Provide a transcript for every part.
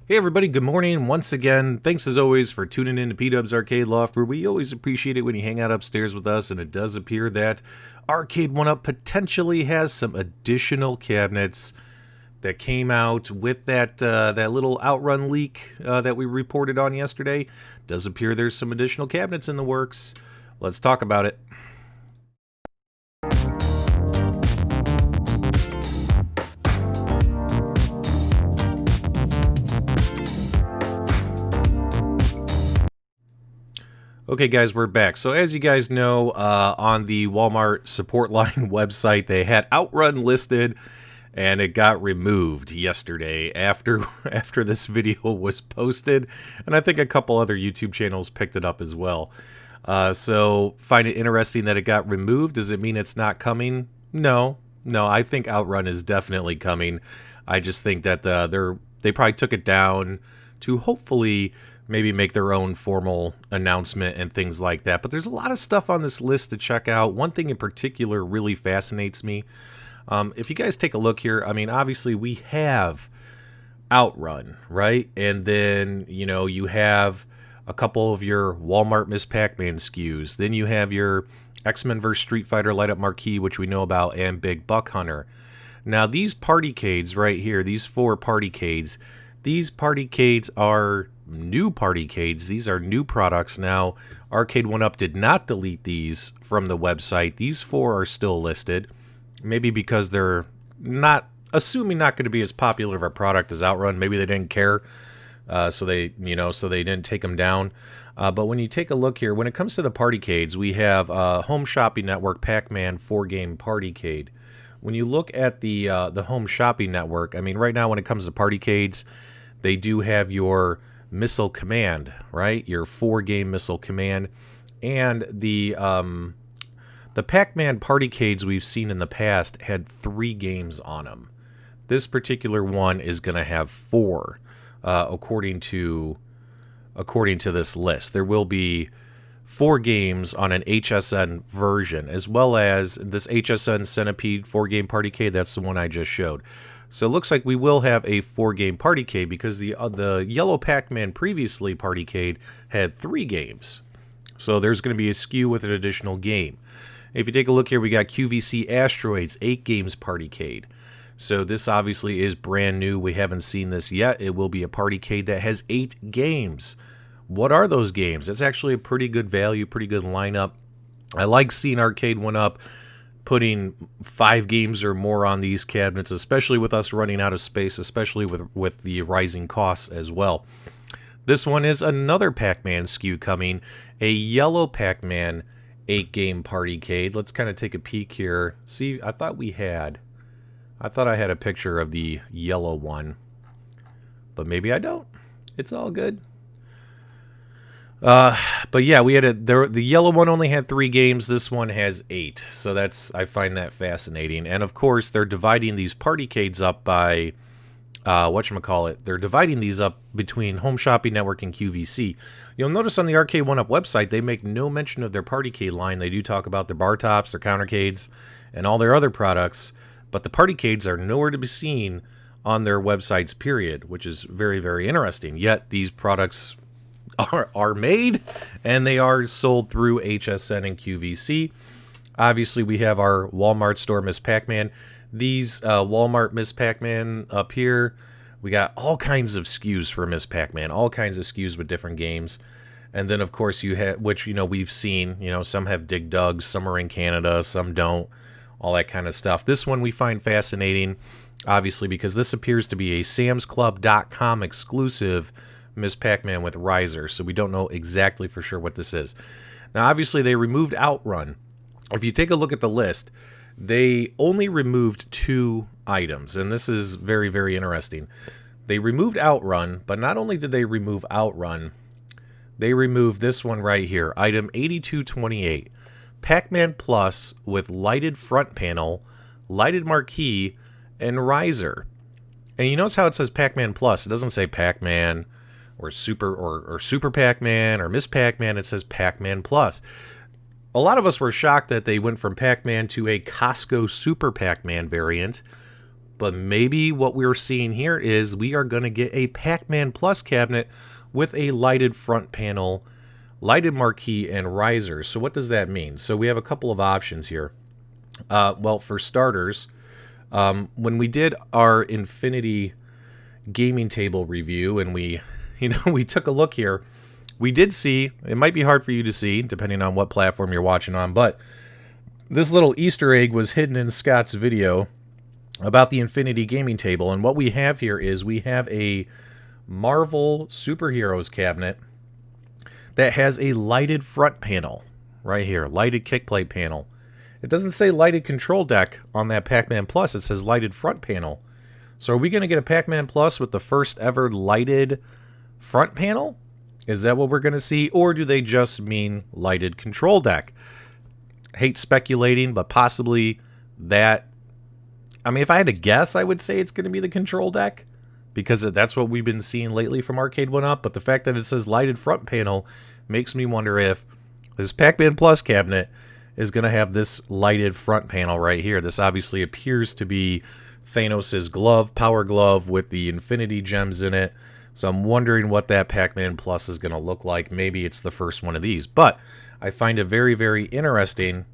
Hey everybody, good morning once again. Thanks as always for tuning in to PDubs Arcade Loft, where we always appreciate it when you hang out upstairs with us, and it does appear that Arcade1Up potentially has some additional cabinets that came out with that little Outrun leak that we reported on yesterday. Does appear there's some additional cabinets in the works. Let's talk about it. Okay, guys, we're back. So as you guys know, on the Walmart support line website, they had Outrun listed, and it got removed yesterday after this video was posted, and I think a couple other YouTube channels picked it up as well. So find it interesting that it got removed. Does it mean it's not coming? No, I think Outrun is definitely coming. I just think that they probably took it down to hopefully maybe make their own formal announcement and things like that. But there's a lot of stuff on this list to check out. One thing in particular really fascinates me. If you guys take a look here, I mean, obviously we have Outrun, right? And then, you know, you have a couple of your Walmart Miss Pac-Man SKUs. Then you have your X-Men vs. Street Fighter Light Up Marquee, which we know about, and Big Buck Hunter. Now, these PartyCades right here, these four PartyCades, these PartyCades are new PartyCades. These are new products. Now, Arcade1Up did not delete these from the website. These four are still listed. Maybe because they're not going to be as popular of a product as Outrun. Maybe they didn't care, so they didn't take them down. But when you take a look here, when it comes to the PartyCades, we have Home Shopping Network Pac-Man 4-game PartyCade. When you look at the Home Shopping Network, I mean, right now when it comes to PartyCades, they do have your Missile Command, right? Your 4-game Missile Command, and the Pac-Man PartyCades we've seen in the past had 3 games on them. This particular one is going to have 4, according to this list. There will be 4 games on an HSN version, as well as this HSN Centipede 4-game PartyCade. That's the one I just showed. So it looks like we will have a 4-game PartyCade, because the yellow Pac-Man previously PartyCade had 3 games. So there's going to be a SKU with an additional game. If you take a look here, we got QVC Asteroids 8 games PartyCade. So this obviously is brand new. We haven't seen this yet. It will be a PartyCade that has 8 games. What are those games? It's actually a pretty good value, pretty good lineup. I like seeing Arcade1Up putting 5 games or more on these cabinets, especially with us running out of space, especially with the rising costs as well. This one is another Pac-Man SKU coming, a yellow Pac-Man 8-game PartyCade. Let's kind of take a peek here. See, I thought I had a picture of the yellow one, but maybe I don't. It's all good. But yeah, we had the yellow one only had 3 games. This one has 8. So I find that fascinating. And of course, they're dividing these PartyCades up by, whatchamacallit. They're dividing these up between Home Shopping Network and QVC. You'll notice on the Arcade1Up website, they make no mention of their PartyCade line. They do talk about their bar tops, their countercades, and all their other products. But the PartyCades are nowhere to be seen on their websites, period, which is very, very interesting. Yet these products are made, and they are sold through HSN and QVC. Obviously, we have our Walmart store Miss Pac-Man. These Walmart Miss Pac-Man up here, we got all kinds of SKUs for Miss Pac-Man, all kinds of SKUs with different games. And then, of course, you have, which, we've seen, some have Dig Dugs, some are in Canada, some don't, all that kind of stuff. This one we find fascinating, obviously, because this appears to be a SamsClub.com exclusive Miss Pac-Man with riser, so we don't know exactly for sure what this is. Now, obviously, they removed Outrun. If you take a look at the list, they only removed 2 items, and this is very, very interesting. They removed Outrun, but not only did they remove Outrun, they removed this one right here, item 8228, Pac-Man Plus with lighted front panel, lighted marquee, and riser. And you notice how it says Pac-Man Plus. It doesn't say Pac-Man or Super Pac-Man or Miss Pac-Man. It says Pac-Man Plus. A lot of us were shocked that they went from Pac-Man to a COSTCO Super Pac-Man variant, But maybe what we're seeing here is we are going to get a Pac-Man Plus cabinet with a lighted front panel, lighted marquee, and riser. So what does that mean? So we have a couple of options here. Well, for starters, when we did our Infinity gaming table review and we took a look here, we did see, it might be hard for you to see depending on what platform you're watching on, but this little Easter egg was hidden in Scott's video about the Infinity gaming table. And what we have here is we have a Marvel Superheroes cabinet that has a lighted front panel right here, lighted kickplate panel. It doesn't say lighted control deck on that Pac-Man Plus. It says lighted front panel. So are we going to get a Pac-Man Plus with the first ever lighted front panel? Is that what we're going to see? Or do they just mean lighted control deck? Hate speculating, but possibly that. I mean, if I had to guess, I would say it's going to be the control deck, because that's what we've been seeing lately from Arcade1Up. But the fact that it says lighted front panel makes me wonder if this Pac-Man Plus cabinet is going to have this lighted front panel right here. This obviously appears to be Thanos' glove, power glove, with the Infinity gems in it. So I'm wondering what that Pac-Man Plus is going to look like. Maybe it's the first one of these. But I find it very, very interesting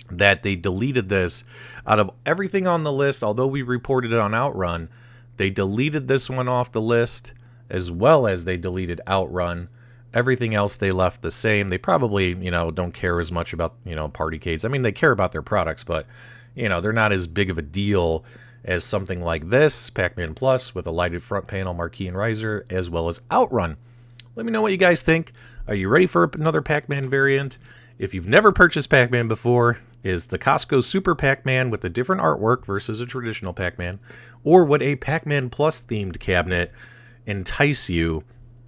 that they deleted this out of everything on the list. Although we reported it on Outrun, they deleted this one off the list, as well as they deleted Outrun. Everything else they left the same. They probably, don't care as much about, PartyCades. I mean, they care about their products, but, they're not as big of a deal as something like this, Pac-Man Plus, with a lighted front panel, marquee, and riser, as well as Outrun. Let me know what you guys think. Are you ready for another Pac-Man variant? If you've never purchased Pac-Man before, is the COSTCO Super Pac-Man with a different artwork versus a traditional Pac-Man? Or would a Pac-Man Plus themed cabinet entice you?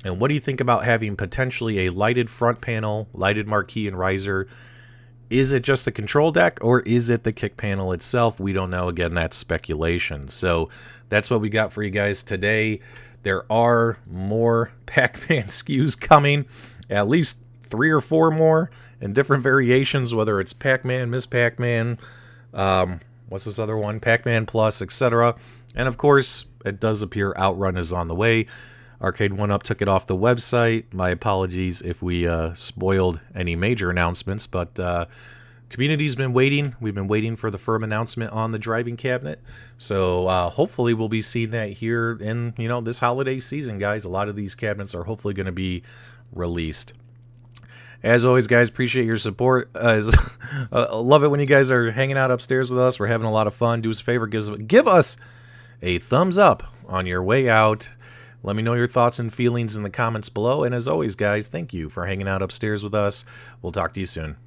And what do you think about having potentially a lighted front panel, lighted marquee, and riser? Is it just the control deck, or is it the kick panel itself? We don't know. Again, that's speculation. So that's what we got for you guys today. There are more Pac-Man SKUs coming, at least 3 or 4 more in different variations, whether it's Pac-Man, Miss Pac-Man, what's this other one? Pac-Man Plus, etc. And of course, it does appear Outrun is on the way. Arcade1Up took it off the website. My apologies if we spoiled any major announcements, but community's been waiting. We've been waiting for the firm announcement on the driving cabinet. So hopefully we'll be seeing that here in this holiday season, guys. A lot of these cabinets are hopefully going to be released. As always, guys, appreciate your support. Love it when you guys are hanging out upstairs with us. We're having a lot of fun. Do us a favor, give us a thumbs up on your way out. Let me know your thoughts and feelings in the comments below. And as always, guys, thank you for hanging out upstairs with us. We'll talk to you soon.